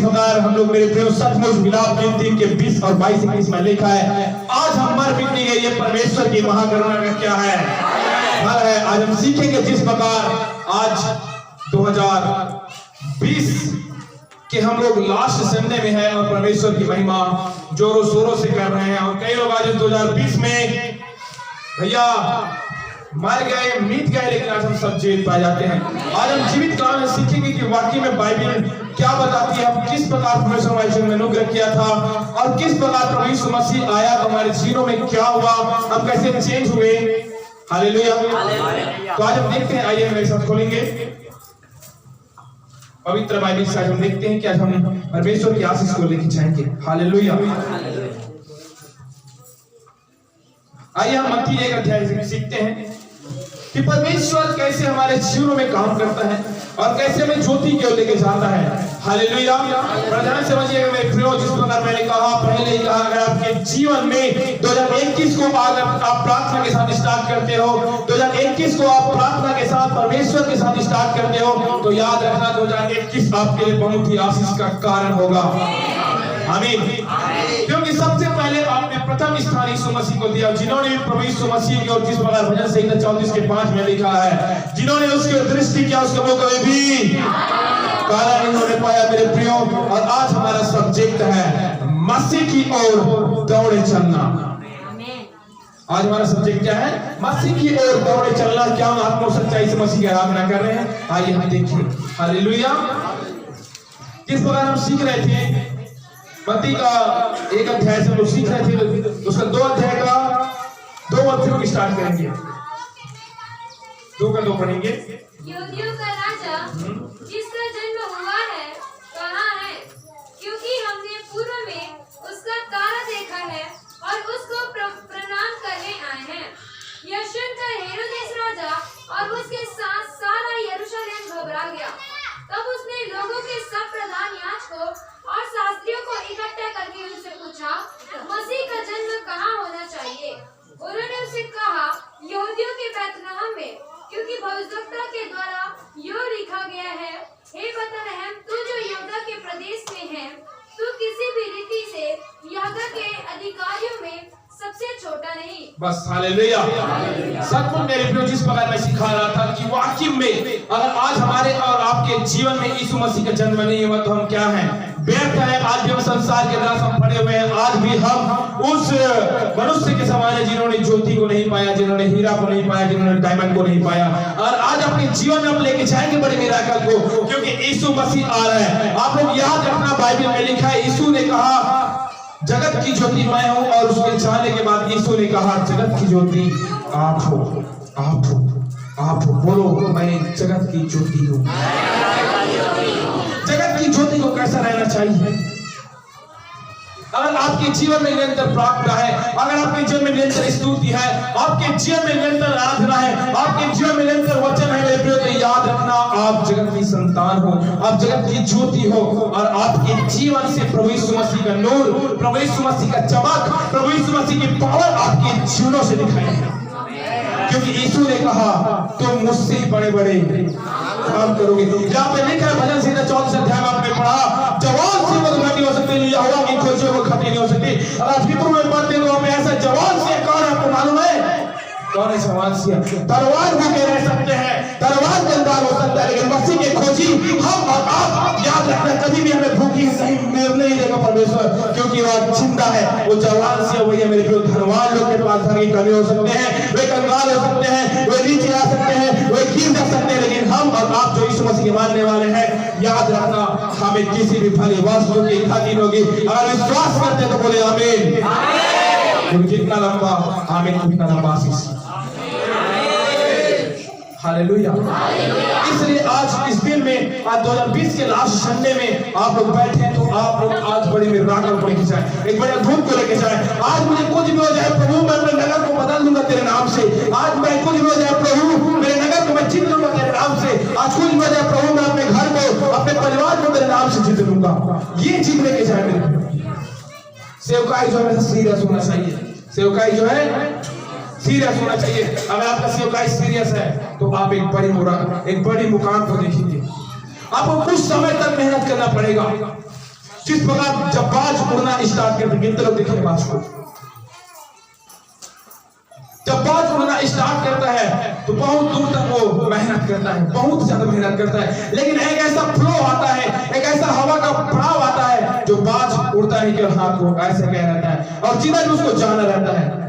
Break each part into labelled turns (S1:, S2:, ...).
S1: प्रकार हम लोग मेरे प्रियो सचमुच विलाप गिनती के 20 और 22-21 में लिखा है, आज हम मर मिट नहीं गए, ये परमेश्वर की महाकरुणा का क्या है, फल है। आज हम सीखेंगे जिस प्रकार आज 2020 के हम लोग लास्ट संडे में है और परमेश्वर की महिमा जोरों शोरों से कर रहे हैं। और कई लोग आज 2020 में भैया मर गए, मिट गए, लेकिन आज हम सब जीवित पाए जाते हैं। आज हम जीवित काल में सीखेंगे कि वाकई में बाइबल क्या बताती है, हम किस प्रकार परमेश्वर में अनुग्रह किया था और किस प्रकार प्रभु यीशु मसीह आया, हमारे जीवनों में क्या हुआ, हम कैसे चेंज हुए। हालेलुया। तो आज हम देखते हैं, आइए मेरे साथ खोलेंगे पवित्र बाइबल से। आज हम देखते हैं कि आज हम परमेश्वर की आशीष को लेकर जाएंगे। हालेलुया। आइए हम मत्ती 1 अध्याय से सीखते हैं कि परमेश्वर कैसे हमारे जीवनों में काम करता है और कैसे हमें ज्योति की ओर लेके जाता है। हालेलुया। प्रधान समझिएगा मेरे प्रियो, जिस प्रकार मैंने कहा पहले ही कहा, अगर आपके जीवन में 2021 को अगर आप प्रार्थना के साथ स्टार्ट करते हो, 2021 को आप प्रार्थना के साथ परमेश्वर के साथ स्टार्ट करते हो, तो याद रखना 2021 आपके लिए बहुत ही आशीष का कारण होगा। आमीन। क्योंकि सबसे पहले आपने प्रथम स्थान यीशु मसीह को दिया, जिन्होंने भी प्रभु यीशु मसीह की ओर, जिस प्रकार भजन संहिता 34:5 में लिखा है, जिन्होंने उसकी दृष्टि किया उसके मुख में भी कारण इन्होंने पाया। मेरे प्रियो, और आज हमारा सब्जेक्ट है मसीह की ओर दौड़े चलना। आज हमारा सब्जेक्ट क्या है? मसीह की ओर दौड़े चलना। क्या हम आत्मा सच्चाई से मसीह की आराधना कर रहे हैं? आइए हम देखिए। हालेलुया। जिस प्रकार हम सीख रहे थे मत्ती का 1 अध्याय से लोग सीख रहे थे, उसका 2 अध्याय का 2 वचनों की स्टार्ट करेंगे, 2 का 2 पढ़ेंगे।
S2: यहूदियों का राजा जिसका जन्म हुआ है कहाँ है, क्योंकि हमने पूर्व में उसका तारा देखा है और उसको प्रणाम करने आए हैं। यह सुनकर हेरोदेस राजा और उसके साथ सारा यरूशलेम घबरा गया। तब उसने लोगों के सब प्रधान याजकों और शास्त्रियों को इकट्ठा करके उनसे पूछा, मसीह का जन्म कहाँ होना चाहिए। उन्होंने उससे कहा, यहूदियों के बैतलहम में, क्योंकि भविष्यद्वक्ता के द्वारा यो लिखा गया है, हे बैतलहम तू जो यहूदा के प्रदेश में है, तू किसी भी रीति से यहूदा के अधिकारियों में सबसे छोटा नहीं।
S1: बस हालेलुया। सचमुच मेरे प्रियो, जिस प्रकार मैं सिखा रहा था कि वाकई में अगर आज हमारे और आपके जीवन में यीशु मसीह का जन्म नहीं हुआ तो हम क्या हैं? व्यर्थ है। आज भी हम संसार के दास हम पड़े हुए हैं। आज भी हम उस मनुष्य के समान है जिन्होंने ज्योति को नहीं पाया, जिन्होंने हीरा को नहीं पाया, जिन्होंने डायमंड को नहीं पाया। और आज अपने जीवन में हम लेके जाएंगे बड़े मिराकल को, क्योंकि यीशु मसीह आ रहा है। आप लोग याद रखना, बाइबल में लिखा है, यीशु ने कहा जगत की ज्योति मैं हूं, और उसके जाने के बाद यीशु ने कहा जगत की ज्योति आप हो, आप हो, आप हो। बोलो, मैं जगत की ज्योति हूं। जगत की ज्योति को कैसा रहना चाहिए? अगर आपके जीवन में निरंतर प्रार्थना है, अगर आपके जीवन में निरंतर स्तुति है, आपके जीवन में निरंतर आराधना है, आपके जीवन में निरंतर वचन है, मेरे प्रियो, तो याद रखना आप जगत की संतान हो, आप जगत की ज्योति हो। और आपके जीवन से प्रभु यीशु मसीह का नूर, प्रभु यीशु मसीह का चमक, प्रभु यीशु मसीह की पावर आपके जीवनों से दिखाई है। क्योंकि यीशु ने कहा तुम मुझसे बड़े बड़े काम करोगे। जहाँ पे लिखा है भजन संहिता 34 अध्याय में आपने पढ़ा, जवान से मत घटी हो सकती, यहोवा की खोजों को खती नहीं हो सकती। अगर फिक्र में पढ़ते हो हमें ऐसा जवान से कौन है, आपको मालूम है कौन है? जवान से तलवार भूखे रह सकते हैं, तलवार जलदार हो सकता है, लेकिन मसीह के खोजी हम और आप, याद रखना कभी भी हमें भूखी नहीं देगा परमेश्वर, क्योंकि वह जिंदा है। वो जवान से वही है मेरे प्रियो। धनवान लोग के पास धन की कमी हो सकते हैं, वे कंगाल हो सकते हैं, वे नीचे आ सकते हैं, वे गिर जा सकते हैं, लेकिन हम और आप जो यीशु मसीह के मानने वाले हैं, याद रखना हमें किसी भी भली वस्तु की इच्छा नहीं होगी। अगर विश्वास करते तो बोले आमीन। जितना लंबा आमीन उतना लंबा आशीष। हालेलुया। इसलिए आज इस दिन में, आज 2020 के लास्ट संडे में आप लोग बैठे हैं, तो आप लोग आज बड़े मिराकल को लेके जाए, एक बड़े अद्भुत को लेके जाए। आज मुझे कुछ भी हो जाए प्रभु, मैं अपने नगर को बदल दूंगा तेरे नाम से। आज मैं कुछ भी हो जाए प्रभु, मेरे नगर को मैं जीत लूंगा तेरे नाम से। आज कुछ भी हो जाए प्रभु, मैं अपने घर को, अपने परिवार को तेरे नाम से जीत लूंगा। ये जीत लेके जाए मेरे। सेवकाई जो है सीरियस होना चाहिए। सेवकाई जो है सीरियस होना चाहिए। अगर आपका सेवकाई सीरियस है तो आप एक बड़ी मुकाम को देखेंगे। आपको कुछ समय तक मेहनत करना पड़ेगा। जिस प्रकार जब बाज उड़ना स्टार्ट करते, गिनते लोग देखिए बाज को, जब बाज उड़ना स्टार्ट करता है तो बहुत दूर तक वो मेहनत करता है, बहुत ज्यादा मेहनत करता है, लेकिन एक ऐसा फ्लो आता है, एक ऐसा हवा का पड़ाव आता है जो बाज उड़ता है कि हाथ को ऐसे कह रहता है, और जिधर उसको जाना रहता है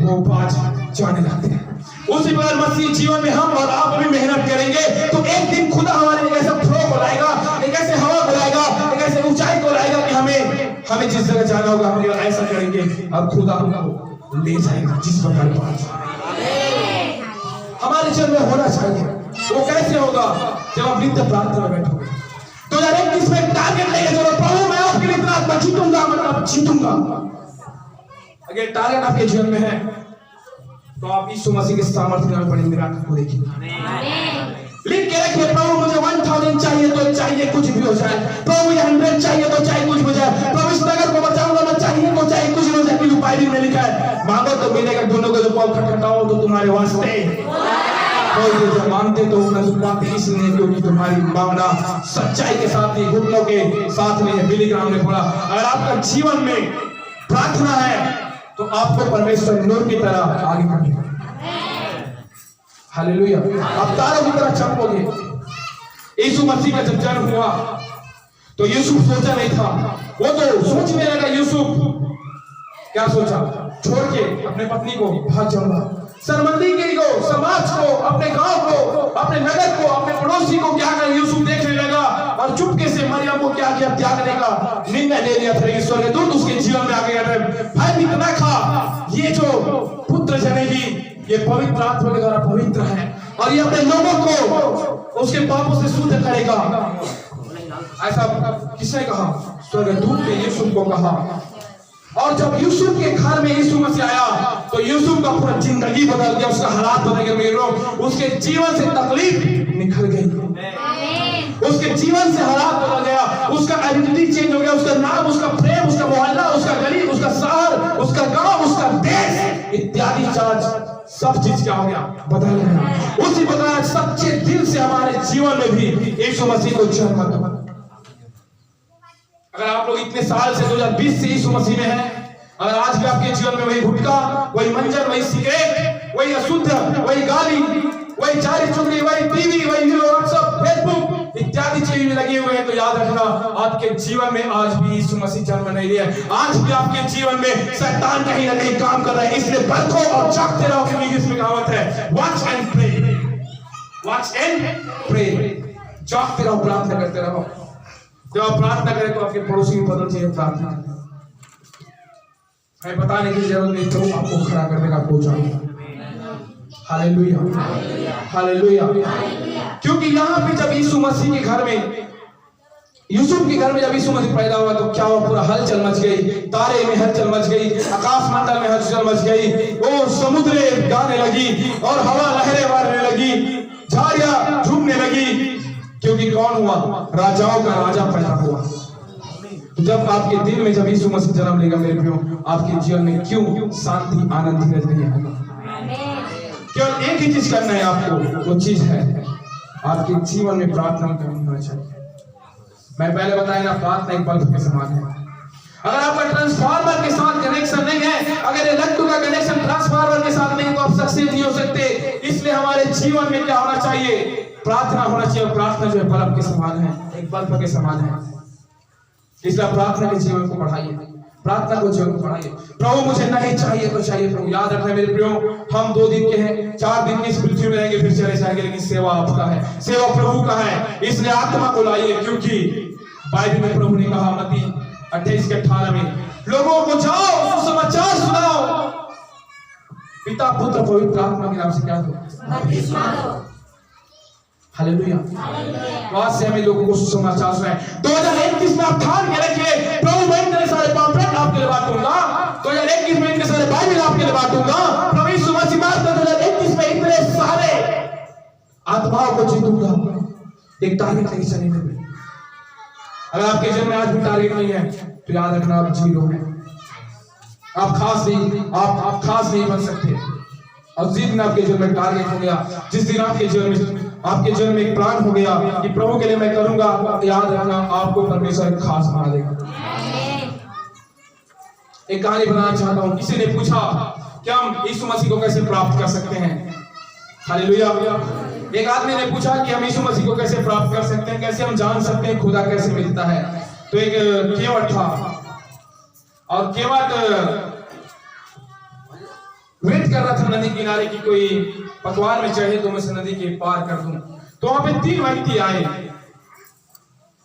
S1: वो बाज जाने लगते हैं। उसी प्रकार मसीह जीवन में हम और आप भी मेहनत करेंगे तो एक दिन खुदा हमारे एक ऐसा फ्लो को लाएगा, एक ऐसे हवा को लाएगा, एक ऐसे ऊंचाई को लाएगा कि हमें जिस जगह जाना होगा हम ऐसा करेंगे और खुदा हमको ले जाएगा जिस प्रकार बाज हमारे जीवन में होना चाहिए। वो कैसे होगा? जब आप नित्य प्रार्थना में बैठोगे। 2021 में टारगेट लेके चलो, प्रभु मैं आपके लिए इतना आत्मा जीतूंगा, मतलब जीतूंगा। अगर टारगेट आपके जीवन में है तो आप यीशु मसीह के सामर्थ्य में बड़े मिराकल को देखिए। लिख के रखिए, प्रभु मुझे 1000 चाहिए तो चाहिए कुछ भी हो जाए, प्रभु मुझे 100 चाहिए तो चाहे कुछ हो जाए, प्रभु इस नगर को बचाऊंगा मैं, चाहिए तो चाहे कुछ हो जाए। क्योंकि बाइबल में लिखा है मांगो तो मिलेगा, दोनों को जो पाँव खटखटाओ तो तुम्हारे वास्ते, तो जब मांगते तो पाते इसलिए क्योंकि तुम्हारी मांगना सच्चाई के साथ ही, घुटनों के साथ नहीं है। बिली ग्राहम ने बोला अगर आपका जीवन में प्रार्थना है तो आपको परमेश्वर नूर की तरह आगे बढ़ेगा। हालेलुया। आप तारों की तरह चमकोगे। यीशु मसीह का जब जन्म हुआ तो यूसुफ सोचा नहीं था, वो तो सोचने लगा। यूसुफ क्या सोचा? छोड़ के अपने पत्नी को भाग जाऊंगा, शर्मिंदगी को, समाज को, अपने गांव को, अपने नगर को, अपने पड़ोसी को क्या कर यूसुफ देखने लगा और चुपके से मरियम को क्या किया? त्यागने का निर्णय ले लिया था। ईश्वर के दूत उसके जीवन में आ गया, भाई इतना खा, ये जो पुत्र जनेगी ये पवित्र आत्मा के द्वारा पवित्र है और ये अपने लोगों को उसके पापों से शुद्ध करेगा। ऐसा किसने कहा? स्वर्गदूत ने यूसुफ को कहा। और जब यूसुफ के घर में यीशु मसीह आया तो यूसुफ का पूरा जिंदगी बदल गया, उसका हालात बदल गए। मेरे लोग, उसके जीवन से तकलीफ निकल गई, उसके जीवन से हालात बदल गया, उसका आइडेंटिटी चेंज हो गया, उसका नाम, उसका प्रेम, उसका मोहल्ला, उसका गली, उसका शहर, उसका गांव, उसका देश इत्यादि चार्ज सब चीज क्या हो गया? बदल गया। उसी प्रकार सच्चे दिल से हमारे जीवन में भी यीशु मसीह को जन्म दो। अगर आप लोग इतने साल से 2020 से यीशु मसीह में हैं, अगर आज भी आपके जीवन में वही गुटखा, वही मंजर, वही सिगरेट, वही अशुद्ध, वही गाली, वही चारी चुगली, वही टीवी, वही व्हाट्सएप, फेसबुक इत्यादि चीज में लगे हुए हैं, तो याद रखना आपके जीवन में आज भी यीशु मसीह जन्म नहीं लिया है। आज भी आपके जीवन में शैतान कहीं ना कहीं काम कर रहा है। इसलिए बरखो और जागते रहो, क्योंकि इसमें कहावत है watch and pray, watch and pray. जागते रहो, प्रार्थना करते रहो। जब आप प्रार्थना करें तो आपके पड़ोसी भी बदल चाहिए प्रार्थना। मैं बताने की जरूरत नहीं, तो आपको खड़ा करने का पहुंचाऊंगा। Hallelujah, hallelujah. क्योंकि यहाँ पे जब यीशु मसीह के घर में, यूसुफ के घर में जब यीशु मसीह पैदा हुआ तो क्या हुआ? पूरा हलचल मच गई, तारे में हलचल मच गई, आकाश मंडल में हलचल मच गई, वो समुद्र गाने लगी और हवा लहरें मारने लगी, झाड़ियां झूमने लगी। क्योंकि कौन हुआ? राजाओं का राजा पैदा हुआ। जब आपके दिल में जब यीशु मसीह जन्म लेगा मेरे प्रियो, आपके जीवन में क्यों शांति, आनंद, धीरज नहीं आएगा? केवल एक ही चीज करना है आपको, वो चीज है आपके जीवन में प्रार्थना करनी होना चाहिए। मैं पहले बताया ना, प्रार्थना एक बल्ब के समान है। अगर आपका ट्रांसफार्मर के साथ कनेक्शन नहीं है, अगर ये लट्टू का कनेक्शन ट्रांसफार्मर के साथ नहीं, तो आप सक्सेस नहीं हो सकते। इसलिए हमारे जीवन में क्या होना चाहिए? प्रार्थना होना चाहिए। प्रार्थना जो है बल्ब के समान है, एक बल्ब के समान है। इसलिए प्रार्थना के जीवन को बढ़ाइए, प्रार्थना को जीवन को बढ़ाइए। प्रभु मुझे नहीं चाहिए तो चाहिए प्रभु। याद रखना मेरे प्रियो, हम 2 दिन के हैं, 4 दिन की इस पृथ्वी में रहेंगे, फिर चले जाएंगे, लेकिन सेवा आपका है, सेवा प्रभु का है। इसलिए आत्मा को लाइए, क्योंकि बाइबल में प्रभु ने कहा मत्ती 28:18 में, लोगों को जाओ सुसमाचार सुनाओ, पिता पुत्र पवित्र आत्मा के नाम से क्या दो। हालेलुया। वहां से हमें लोगों को सुसमाचार सुनाए। 2021 में आप ठान के रखिए, प्रभु मैं इतने सारे पॉम्पलेट आपके लिए बांटूंगा, 2021 में इतने सारे बाइबल आपके लिए बांटूंगा, प्रभु यीशु मसीह 2021 में इतने सारे आत्माओं को जीतूंगा। एक टारगेट नहीं चलेंगे। अगर आपके जीवन में आज भी टारगेट नहीं है तो याद रखना आप जीरो हैं, आप खास नहीं, आप खास नहीं बन सकते। और जिस दिन आपके जीवन में टारगेट हो गया, जिस दिन आपके जीवन में आपके जीवन में एक प्लान हो गया कि प्रभु के लिए मैं करूंगा, याद रखना आपको परमेश्वर खास बना देगा। एक कहानी बनाना चाहता हूं। किसी ने पूछा कि हम यीशु मसीह को कैसे प्राप्त कर सकते हैं। हालेलुया। एक आदमी ने पूछा कि हम यीशु मसीह को कैसे प्राप्त कर सकते हैं, कैसे हम जान सकते हैं खुदा कैसे मिलता है। तो एक केवट था और केवट वेट कर रहा था नदी किनारे की कोई पतवार में चढ़े तो मैं से नदी के पार कर दूं। तो वहां पे 3 व्यक्ति आए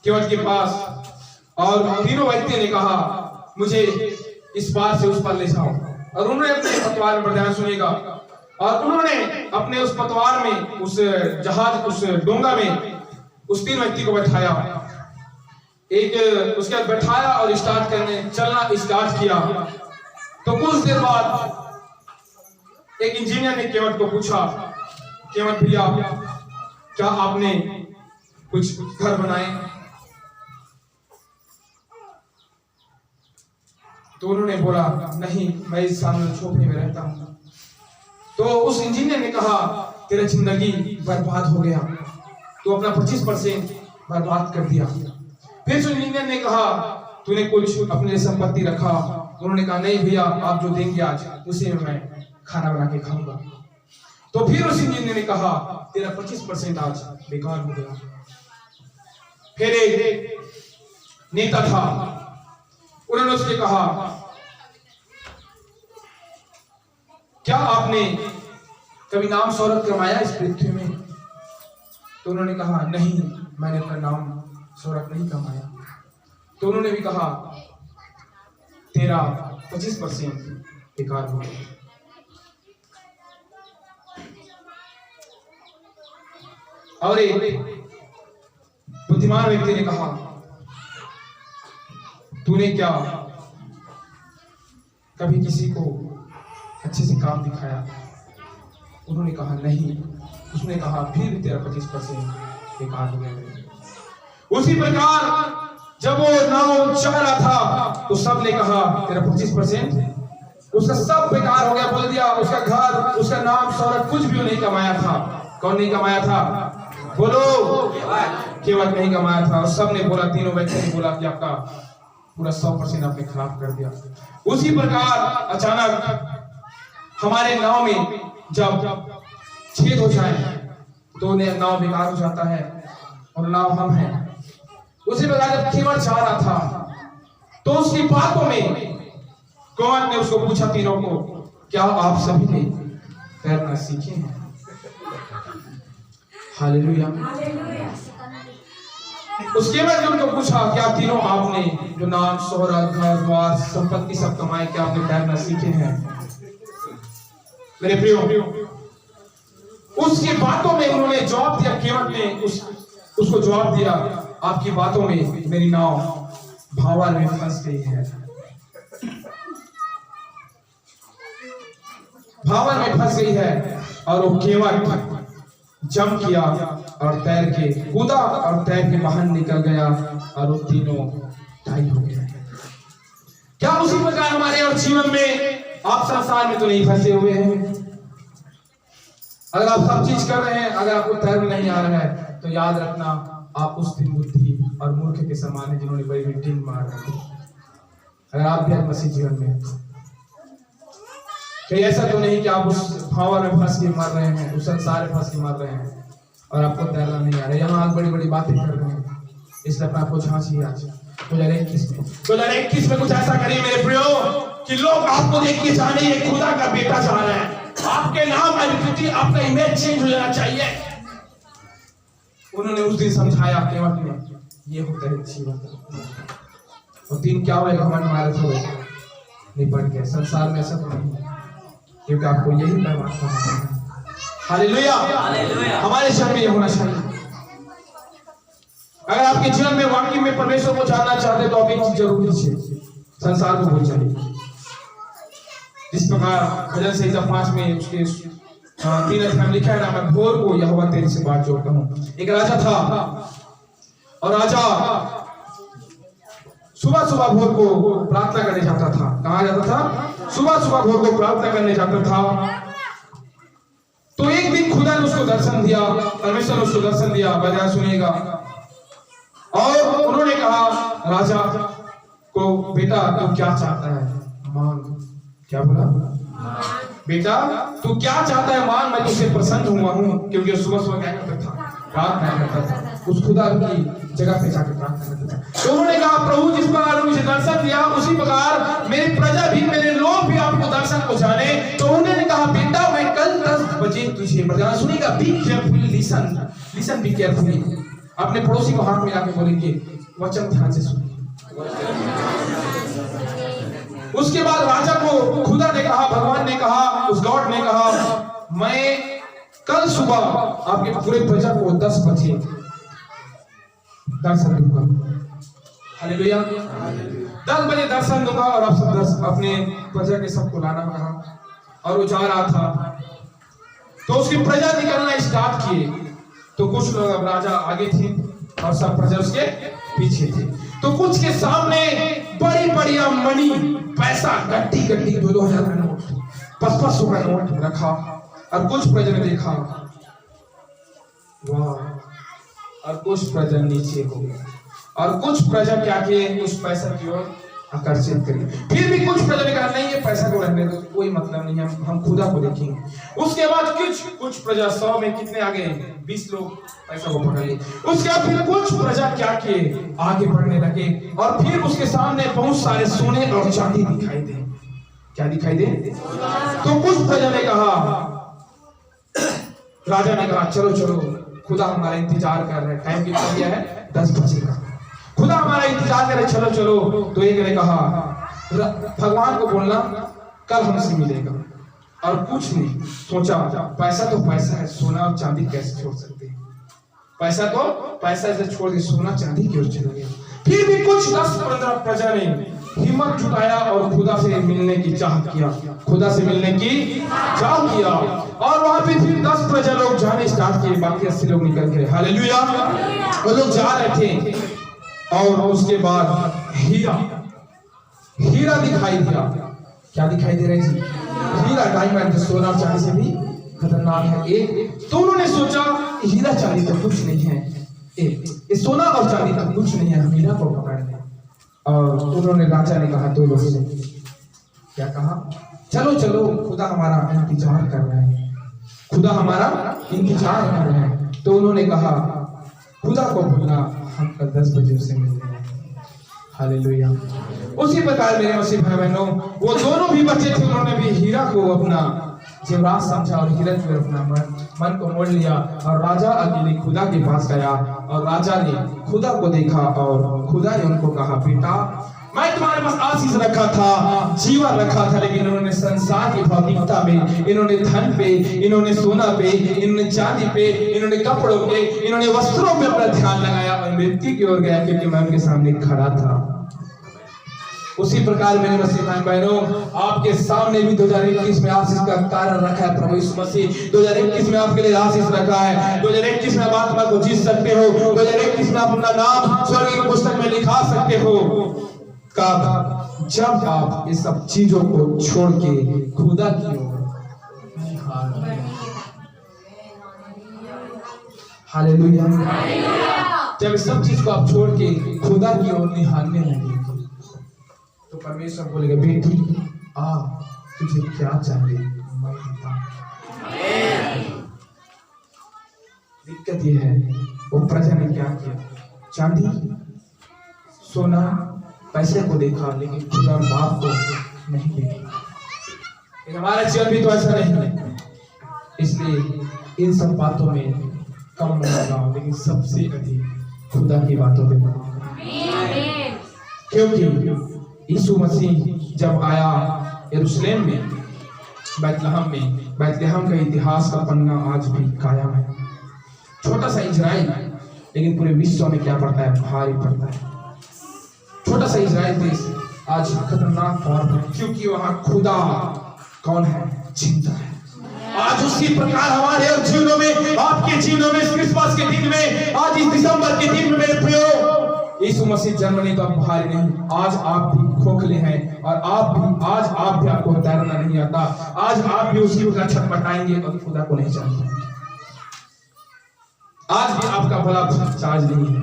S1: केवट के पास और तीनों व्यक्ति ने कहा मुझे इस पार से उस पार ले जाओ। और उन्होंने अपने पतवार में, ध्यान सुनिएगा, और उन्होंने अपने उस पतवार में, उस जहाज, उस डोंगा में उस 3 व्यक्ति को बैठाया। एक उसके बाद बैठाया और स्टार्ट करने चलना स्टार्ट किया। तो कुछ देर बाद एक इंजीनियर ने केवट को पूछा, केवट भैया क्या आपने कुछ घर बनाए? तो उन्होंने बोला नहीं, मैं इस सामने झोपड़ी में रहता हूं। तो उस इंजीनियर ने कहा तेरा जिंदगी बर्बाद हो गया, तो अपना 25% बर्बाद कर दिया। फिर उस इंजीनियर ने कहा तूने कुछ अपने संपत्ति रखा? उन्होंने कहा नहीं भैया, आप जो देंगे आज उसी में मैं खाना बना के खाऊंगा। तो फिर उस इंजीनियर ने कहा तेरा 25% आज बेकार हो गया। फिर एक नेता था, उन्होंने उससे कहा क्या आपने कभी नाम शोहरत कमाया इस पृथ्वी में? तो उन्होंने कहा नहीं, मैंने अपना नाम शोहरत नहीं कमाया। तो उन्होंने भी कहा तेरा 25% बेकार हो गया। और एक बुद्धिमान व्यक्ति ने कहा तूने क्या कभी किसी को अच्छे से काम दिखाया? उन्होंने कहा नहीं। उसने कहा फिर भी तेरा 25% बेकार हो गया। उसी प्रकार जब वो नाव चल रहा था तो सबने कहा तेरा 25% उसका सब बेकार हो गया, बोल दिया। उसका घर, उसका नाम, शोहरत कुछ भी नहीं कमाया था। कौन नहीं कमाया था? बोलो, केवट नहीं कमाया था। और सबने बोला, तीनों व्यक्ति ने बोला कि आपका पूरा 100% आपने खराब कर दिया। उसी प्रकार अचानक हमारे नाव में जब छेद हो जाए तो नाव बेकार हो जाता है और नाव हम हैं। उसी प्रकार जब केवट जा रहा था तो उसकी बातों में केवट ने उसको पूछा, तीनों को, क्या आप सभी ने तैरना सीखे हैं? हालेलुया। उसके बाद उनको पूछा क्या तीनों आपने जो नाम, शोहरत, घर द्वार, संपत्ति सब कमाए, क्या आपने तैरना सीखे हैं? मेरे प्रियो, उसकी बातों में उन्होंने जवाब दिया। केवट ने उसको जवाब दिया, आपकी बातों में मेरी नाव भावर में फंस गई है। भावर में फंस गई है। और वो केवट जंप किया और तैर के कूदा और तैर के बाहर निकल गया और वो तीनों ढाई हो गए। क्या उसी प्रकार हमारे और जीवन में आप संसार में तो नहीं फंसे हुए हैं? अगर आप सब चीज कर रहे हैं, अगर आपको तैरना नहीं आ रहा है तो याद रखना आप उस दिन बुद्धि और मूर्ख के समान है जिन्होंने बड़ी बड़ी टीम मार रही। अगर आप भी मसीह जीवन में, कहीं ऐसा तो नहीं कि आप उस भावर में फंस के मर रहे हैं, उस संसार में फंस के मर रहे हैं और आपको तैरना नहीं आ रहा है। यहाँ आप बड़ी बड़ी बातें कर रहे हैं, इसलिए अपना आपको झांसी आज 2021 में कुछ ऐसा करिए मेरे प्रियो कि लोग आपको देख के जाने ये खुदा का बेटा जा रहा है। आपके नाम, आइडेंटिटी, आपका इमेज चेंज हो जाना चाहिए। उन्होंने उस दिन समझाया केवट में, ये होता है जीवन। और दिन क्या हुआ? घमंड मारे थे, निपट गए। संसार में ऐसा तो नहीं, क्योंकि आपको यही बर्बाद करना है। हालेलुया, हमारे जीवन में ये होना चाहिए। अगर आपके जीवन में वाकई में परमेश्वर को जानना चाहते तो आप एक चीज जरूर कीजिए, संसार को भूल जाइए। जिस प्रकार भजन संहिता 5 में उसके 3 अध्याय में लिखा है ना, मैं भोर को यहोवा तेरे से बात जोड़ता हूँ। एक राजा था और राजा सुबह सुबह भोर को प्रार्थना करने जाता था। कहाँ जाता था? सुबह सुबह भोर को प्रार्थना करने जाता था। तो एक दिन खुदा ने उसको दर्शन दिया, परमेश्वर ने उसको दर्शन दिया, बजाय सुनिएगा। और उन्होंने कहा राजा को, बेटा तू क्या चाहता है मांग। क्या बोला? बेटा तू क्या चाहता है मांग, मैं तुझसे प्रसन्न हुआ हूँ। क्योंकि सुबह सुबह क्या करता था? प्रार्थना करता था, उस खुदा की जगह पे जाकर प्रार्थना करता था। तो उन्होंने कहा प्रभु जिस प्रकार मुझे दर्शन दिया उसी प्रकार मेरी प्रजा भी, मेरे लोग भी आपको दर्शन को जाने। तो उन्होंने कहा बेटा मैं कल 10 बजे तुझे बजाना। सुनिएगा, be carefully, listen, listen be carefully. अपने पड़ोसी को हाथ मिला के बोलेंगे वचन ध्यान से सुनिए। उसके बाद राजा को खुदा ने कहा, भगवान ने कहा, उस गॉड ने कहा मैं कल सुबह आपके पूरे प्रजा को 10 बजे दर्शन दूंगा। हालेलुया, 10 बजे दर्शन दूंगा। और आप सब अपने प्रजा के सबको लाना कहा। और वो जा रहा था तो उसकी प्रजा निकलना स्टार्ट किए। तो कुछ लोग, अब राजा आगे थे और सब प्रजा उसके पीछे थे। तो कुछ के सामने बड़ी बड़ी मनी, पैसा, गड्डी गड्डी 2-2 हजार का नोट, 500 का नोट रखा। और कुछ प्रजा ने देखा, वाह, और कुछ प्रजा नीचे हो गया। और कुछ प्रजा क्या किए, उस पैसा की ओर आकर्षित करिए। फिर भी कुछ प्रजा ने कहा नहीं ये पैसा को रहने दो, कोई मतलब नहीं है, हम खुदा को देखेंगे। उसके बाद कुछ प्रजा 100 में कितने आगे, 20 लोग पैसा को पकड़ लिए। उसके बाद फिर कुछ प्रजा क्या किए, आगे बढ़ने लगे। और फिर उसके सामने बहुत सारे सोने और चांदी दिखाई दे। क्या दिखाई दे? तो कुछ प्रजा ने कहा, राजा ने कहा चलो चलो, खुदा हमारा इंतजार कर रहा है। टाइम कितना दिया है? 10 बजे का। खुदा हमारा इंतजार करे, चलो चलो। तो एक ने कहा भगवान को बोलना कल हमसे मिलेगा। और कुछ नहीं सोचा, पैसा तो पैसा है, सोना और चांदी कैसे छोड़ सकते हैं? पैसा तो पैसा से छोड़ के सोना चांदी क्यों चला गया? फिर भी कुछ 10-15 प्रजा ने हिम्मत जुटाया और खुदा से मिलने की चाह किया, खुदा से मिलने की चाह किया। और वहां पे फिर 10 प्रजा लोग जाने स्टार्ट किए, बाकी 80 लोग निकल गए। हालेलुया, वो लोग जा रहे थे। और उसके बाद हीरा दिखाई दिया। क्या दिखाई दे रहा है जी? हीरा, डायमंड, सोना और चांदी से भी खतरनाक है। एक तो उन्होंने सोचा हीरा चांदी तो कुछ नहीं है, एक सोना और चांदी तो कुछ नहीं है, हम हीरा को पकड़ लें। और उन्होंने, राजा ने कहा 2 लोग से, क्या कहा? चलो चलो, खुदा हमारा इंतजार कर रहा है, खुदा हमारा इंतजार कर रहा है। तो उन्होंने कहा खुदा को बोलना हम कल 10 बजे उससे मिलते हैं। हालेलुया। उसी प्रकार मेरे मसीह भाई बहनों, वो दोनों भी बच्चे थे, उन्होंने भी हीरा को अपना जेवरात समझा और हीरा में अपना मन को मोड़ लिया। और राजा अकेले खुदा के पास गया और राजा ने खुदा को देखा और खुदा ने उनको कहा बेटा मैं तुम्हारे पास आशीष रखा था, जीवन रखा था, लेकिन इन्होंने संसार की भौतिकता में, इन्होंने धन पे, इन्होंने सोना पे, इन्होंने चांदी पे, इन्होंने कपड़ों पे, इन्होंने वस्त्रों पे अपना ध्यान लगाया और मृत्यु की ओर गया क्योंकि मैं उनके सामने खड़ा था। उसी प्रकार मेरे मसीह भाई बहनों, आपके सामने भी 2021 में आशीष का कारण रखा है प्रभु यीशु मसीह। 2021 में आपके लिए आशीष रखा है। 2021 में आप आत्मा को जीत सकते हो। 2021 में आप अपना नाम स्वर्ग की पुस्तक में लिखा सकते हो। कब? जब आप इस सब चीजों को छोड़ के खुदा की ओर, हालेलुया, जब इस सब चीज को आप छोड़ के खुदा की ओर निहारने लगेंगे तो परमेश्वर बोलेगा बेटी आ, तुझे क्या चाहिए मैं देता हूं। दिक्कत ये है वो प्रजा ने क्या किया, चांदी, सोना, पैसे को देखा लेकिन खुदा बाप को नहीं देखा। हमारा जीवन भी तो ऐसा नहीं है, इसलिए इन सब बातों में कम न लगाओ, लेकिन सबसे अधिक खुदा की बातों पे लगाओ। क्योंकि यीशु मसीह जब आया यरूशलेम में, बैतलहम का इतिहास का पन्ना आज भी कायम है। छोटा सा इजराइल लेकिन पूरे विश्व में क्या पड़ता है, भारी पड़ता है। छोटा सा इजराइल देश आज खतरनाक तौर पर, क्योंकि वहां खुदा कौन है, जिंदा है। आज उसी प्रकार हमारे जीवनों में, आपके जीवनों में, इस क्रिसमस के दिन में, आज इस दिसंबर के दिन में मेरे प्रियो, यीशु मसीह जन्म नहीं तो आप भारी नहीं। आज आप भी खोखले हैं और आज आप भी आपको तैरना नहीं आता। आज आप भी उसी प्रकार छटपटाएंगे और खुदा को नहीं जानते। आज भी आपका भला चार्ज नहीं है।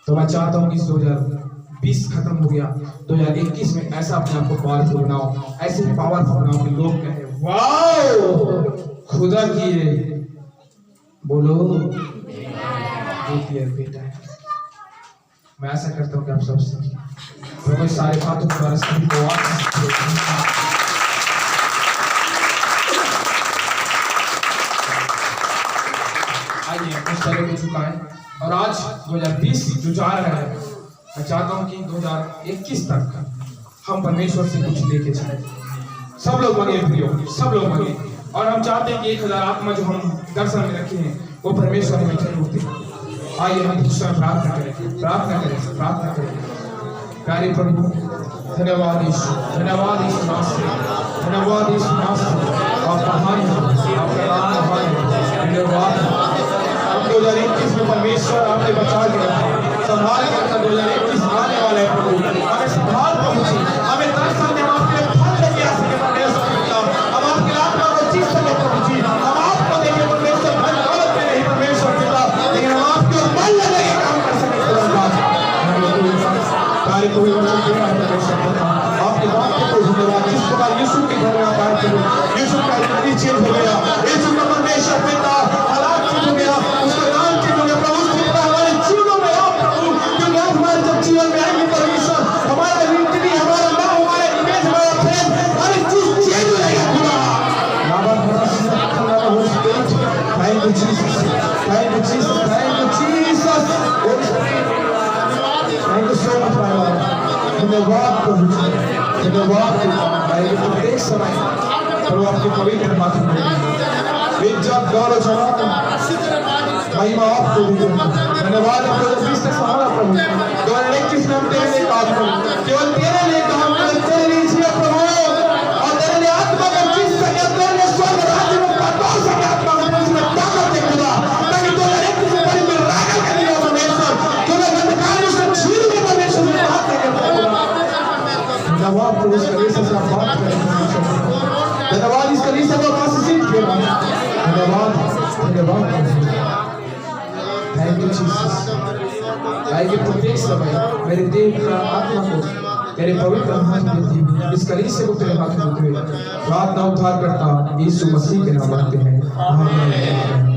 S1: तो मैं चाहता हूँ कि 2020 खत्म हो गया, 2021 में ऐसा अपने आप को पावरफुल बनाओ, ऐसे पावरफुल बनाओ कि लोग कहें वाओ खुदा की है, बोलो बेटा है। मैं ऐसा करता हूँ कि आप सब सीखें। तो कोई सारे बातों के द्वारा सभी को आइए कुछ तरह हो चुका है और आज 2020 जो जा रहा है, मैं चाहता हूँ कि 2021 तक हम परमेश्वर से कुछ लेके चले। सब लोग मांगे प्रियो, सब लोग मांगे, और हम चाहते हैं कि 1000 आत्मा जो हम दर्शन में रखे हैं वो परमेश्वर में जरूर दे। आइए हम दूसरा प्रार्थना करें, प्रार्थना करें, प्रार्थना करें। प्यारे प्रभु धन्यवाद यीशु, धन्यवाद यीशु नासरी, धन्यवाद यीशु नासरी। आप महान हैं, आपका नाम महान है, धन्यवाद। 2021 में परमेश्वर आपने बचा के रखा, संभाल के रखा। 2021 आने वाला है प्रभु, हमें संभाल प्रभु जी, हमें दर्शन दे, हम आपके लिए फल लेके आ सके परमेश्वर पिता। हम आपके आत्मा को जीत सके प्रभु जी। हम आपको देखे परमेश्वर, धन दौलत में नहीं परमेश्वर पिता, लेकिन हम आपके बल लगे काम कर सके कार्य को भी वचन दे रहा है परमेश्वर पिता। आपके वाक्य को धन्यवाद। जिस प्रकार यीशु के घर में आप आए थे, यीशु का जिंदगी चेंज हो गया, यीशु का परमेश्वर पिता हालात चेंज हो गया, उसका नाम चेंज हो गया प्रभु। हमारे जीवनों में आप प्रभु, क्योंकि आप हमारे जब जीवन में आएंगे परमेश्वर, हमारा आइडेंटिटी, हमारा नाम, हमारा इमेज, हमारा फेस, हर चीज चेंज हो जाएगा खुदा। Thank you Jesus, thank you Jesus, thank you Jesus, thank you so much my Lord. धन्यवाद प्रभु जी, धन्यवाद आइए प्रत्येक समय प्रभु आपके पवित्र हाथ में इज्जत गौरव जलाल महिमा आपको भी धन्यवाद। आपको 20 तक संभाला प्रभु, 2021 में हम तेरे लिए काम करें, केवल तेरे लिए काम करें, तेरे लिए जिए प्रभु, और तेरे लिए आत्मा को जीत सके, तेरे लिए स्वर्ग राज्य में पहुंच सके, आत्मा को उसमें ताकत दे खुदा, ताकि 2021 में बड़ी मिराकल के दिन परमेश्वर, तुम्हें अंधकार में से छीन के परमेश्वर में बात सके धन्यवाद प्रभु। इस कलीसिया से आप बात करें धन्यवाद, इस कलीसिया को आशीषित किया धन्यवाद, धन्यवाद। Thank you Jesus. आइए प्रत्येक समय मेरे देह का आत्मा को तेरे पवित्र हाथ में दी, इस कलीसिया को तेरे हाथ में दे। प्रार्थना उद्धार करता यीशु मसीह के नाम मांगते हैं, आमीन।